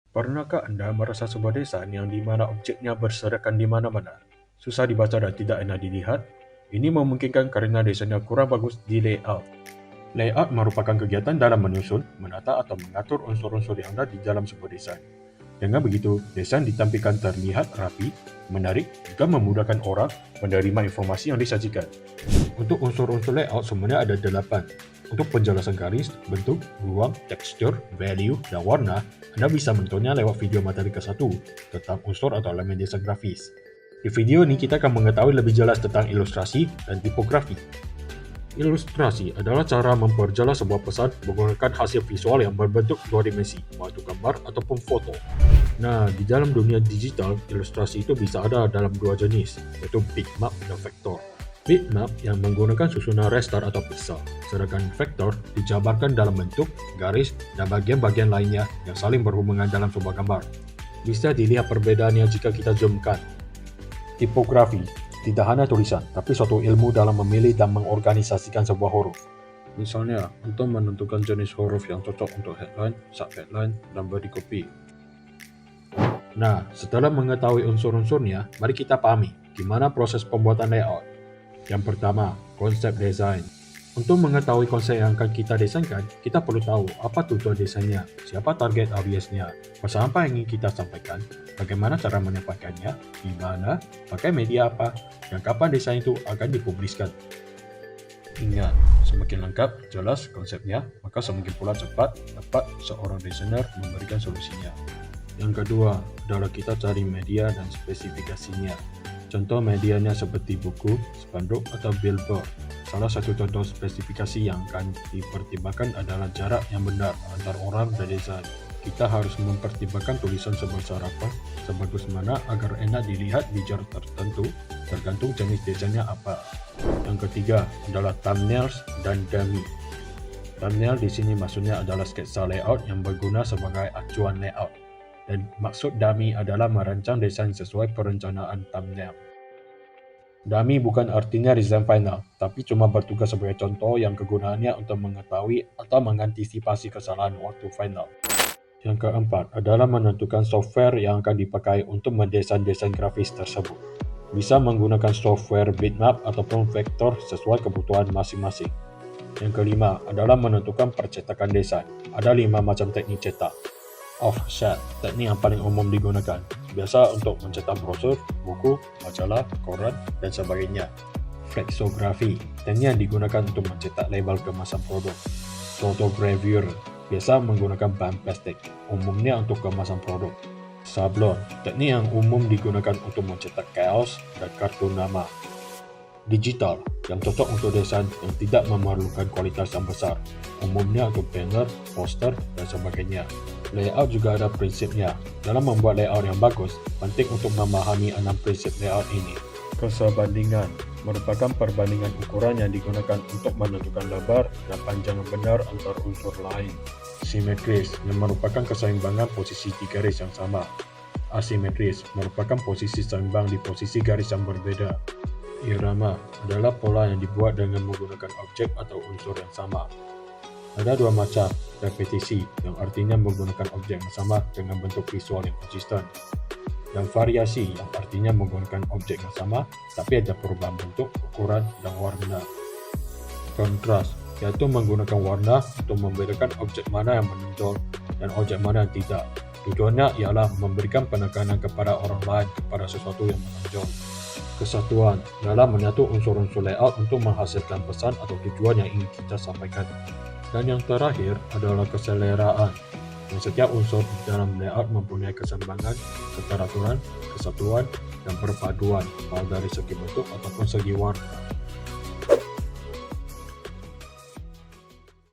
Pernahkah Anda merasa sebuah desain yang di mana objeknya berserakan di mana-mana, susah dibaca dan tidak enak dilihat? Ini memungkinkan karena desainnya kurang bagus di layout. Layout merupakan kegiatan dalam menyusun, menata, atau mengatur unsur-unsur yang ada di dalam sebuah desain. Dengan begitu, desain ditampilkan terlihat rapi, menarik, juga memudahkan orang menerima informasi yang disajikan. Untuk unsur-unsur layout sebenarnya ada 8. Untuk penjelasan garis, bentuk, ruang, tekstur, value, dan warna, Anda bisa menontonnya lewat video materi ke-1 tentang unsur atau elemen desain grafis. Di video ini kita akan mengetahui lebih jelas tentang ilustrasi dan tipografi. Ilustrasi adalah cara memperjelas sebuah pesan menggunakan hasil visual yang berbentuk dua dimensi, yaitu gambar ataupun foto. Nah, di dalam dunia digital, ilustrasi itu bisa ada dalam dua jenis, yaitu bitmap dan vektor. Bitmap yang menggunakan susunan raster atau pixel, sedangkan vektor dijabarkan dalam bentuk, garis, dan bagian-bagian lainnya yang saling berhubungan dalam sebuah gambar. Bisa dilihat perbedaannya jika kita zoomkan. Tipografi tidak hanya tulisan, tapi suatu ilmu dalam memilih dan mengorganisasikan sebuah huruf. Misalnya, untuk menentukan jenis huruf yang cocok untuk headline, sub-headline, dan body copy. Nah, setelah mengetahui unsur-unsurnya, mari kita pahami gimana proses pembuatan layout. Yang pertama, konsep desain. Untuk mengetahui konsep yang akan kita desainkan, kita perlu tahu apa tujuan desainnya, siapa target audiensnya, pesan apa yang ingin kita sampaikan, bagaimana cara menyampaikannya, di mana, pakai media apa, dan kapan desain itu akan dipubliskan. Ingat, semakin lengkap, jelas konsepnya, maka semakin pula cepat dapat seorang desainer memberikan solusinya. Yang kedua adalah kita cari media dan spesifikasinya. Contoh medianya seperti buku, spanduk, atau billboard. Salah satu contoh spesifikasi yang akan dipertimbangkan adalah jarak yang benar antar orang dan desain. Kita harus mempertimbangkan tulisan sebesar apa, sebagus mana agar enak dilihat di jarak tertentu, tergantung jenis desainnya apa. Yang ketiga adalah thumbnails dan dummy. Thumbnail di sini maksudnya adalah sketsa layout yang berguna sebagai acuan layout. Dan maksud dummy adalah merancang desain sesuai perencanaan thumbnail. Dummy bukan artinya desain final, tapi cuma bertugas sebagai contoh yang kegunaannya untuk mengetahui atau mengantisipasi kesalahan waktu final. Yang keempat adalah menentukan software yang akan dipakai untuk mendesain desain grafis tersebut. Bisa menggunakan software bitmap ataupun vektor sesuai kebutuhan masing-masing. Yang kelima adalah menentukan percetakan desain. Ada 5 macam teknik cetak. Offset, teknik yang paling umum digunakan, biasa untuk mencetak brosur, buku, majalah, koran, dan sebagainya. Flexography, teknik yang digunakan untuk mencetak label kemasan produk. Photogravure, biasa menggunakan bahan plastik, umumnya untuk kemasan produk. Sablon, teknik yang umum digunakan untuk mencetak kaos dan kartu nama. Digital, yang cocok untuk desain yang tidak memerlukan kualitas yang besar, umumnya untuk banner, poster, dan sebagainya. Layout juga ada prinsipnya. Dalam membuat layout yang bagus, penting untuk memahami 6 prinsip layout ini. Keserbandingan merupakan perbandingan ukuran yang digunakan untuk menentukan lebar dan panjang yang benar antar unsur lain. Simetris yang merupakan keseimbangan posisi di garis yang sama. Asimetris merupakan posisi seimbang di posisi garis yang berbeda. Irama adalah pola yang dibuat dengan menggunakan objek atau unsur yang sama. Ada 2 macam, repetisi yang artinya menggunakan objek yang sama dengan bentuk visual yang konsisten, dan variasi yang artinya menggunakan objek yang sama tapi ada perubahan bentuk, ukuran, dan warna. Kontras yaitu menggunakan warna untuk membedakan objek mana yang menonjol dan objek mana yang tidak. Tujuannya ialah memberikan penekanan kepada orang lain kepada sesuatu yang menonjol. Kesatuan dalam menyatu unsur-unsur layout untuk menghasilkan pesan atau tujuan yang ingin kita sampaikan. Dan yang terakhir adalah keseleraan, yang setiap unsur di dalam layout mempunyai keseimbangan, keteraturan, kesatuan, dan perpaduan, baik dari segi bentuk ataupun segi warna.